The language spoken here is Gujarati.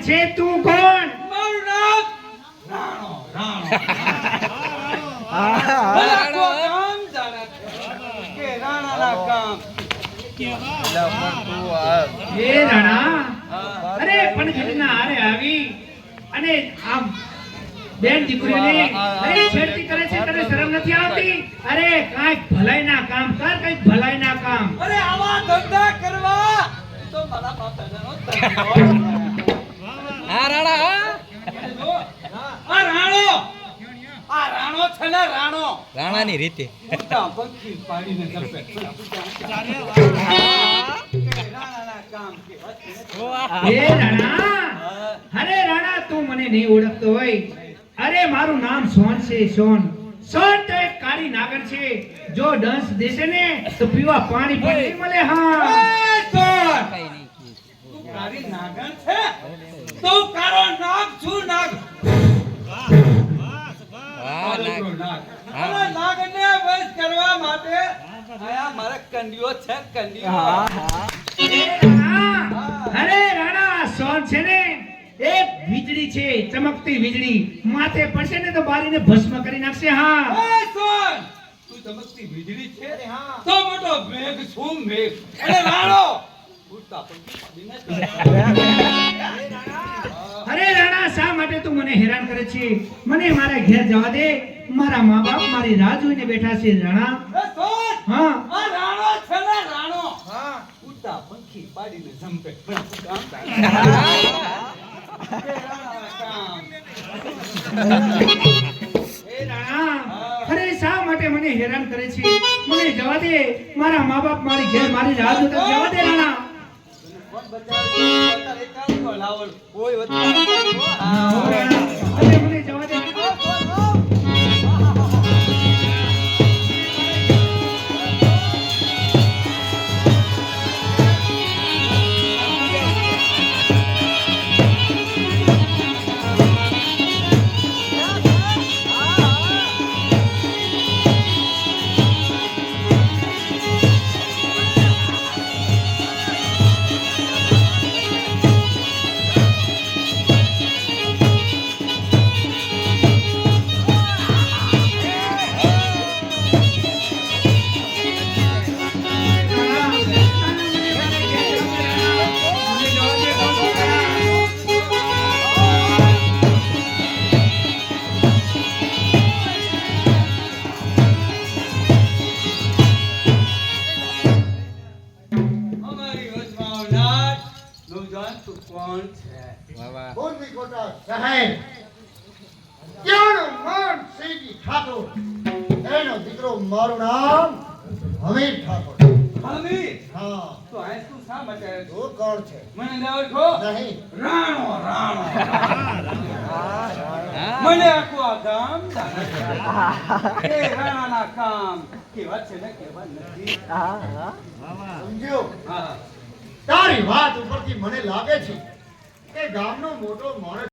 છે તું કોણ? મારું નામ રાણો. કામ જાણે કે રાણાના કામ. એ રાણા, અરે પણ ઘટના હારે આવી અને આમ બેન દીકરીને અરે છેડતી કરે છે, તને શરમ નથી આવતી? અરે કાંઈક ભલાઈના કામ કર, કાંઈક ભલાઈના કામ. અરે આવા ધંધા કરવા તો મારા બાપાનો ધંધો. હા રાણા હા આ રાણો છે ને રાણો. રાણાની રીતે મોટા પંખી પાડીને જપે. રાણાના કામ કે એ રાણા, અરે રાણા તું મને નહીં ઓળખતો હોય. અરે મારું નામ સોન છે. સોન તો એક કાળી નાગર છે. જો ડંસ દેશે ને તો પીવા પાણી પણ નહીં મળે. હા કઈ નહીં તું કાળી નાગણ છે તો કારો નાગ છું. નાગ અને નાગને વશ કરવા માટે આયા મારે કંડીઓ છે. કંડીઓ અરે રાણા, સોન છે ને એક વીજળી છે, ચમકતી વીજળી. માથે પડશે ને તો બારીને ભસ્મ કરી નાખશે. હા સોન તું ચમકતી વીજળી છે તો મોટો મેઘ છું. મેઘ અને રાણો ઉડતા પંખી પાડીને અરે રાણા, શા માટે તું મને હેરાન કરે છે? મને મારા ઘેર જવા દે. મારા મા બાપ મારી રાહ જોઈને બેઠા છે. રાણા હા આ રાણો છે ને રાણો. ઉડતા પંખી પાડીને જંપે. એ રાણા, અરે શા માટે મને હેરાન કરે છે? મને જવા દે. મારા મા બાપ મારી ઘેર મારી રાહ જોતા. જવા દે રાણા. અરે મને જવા દે. કોણ છે? એનો દીકરો મારું નામ હમીર ઠાકોર. હમીર? હા. તો આ તું શા માટે આવ્યો? તું કોણ છે? મને ના ઓળખો? નહીં. રાણો. મને આખું આ ગામ જાણે છે. એ રાણાના કામ કેવા છે ને કેવા નથી. સમજ્યો? હા. તારી વાત ઉપરથી મને લાગે છે કે ગામનો મોટો માણસ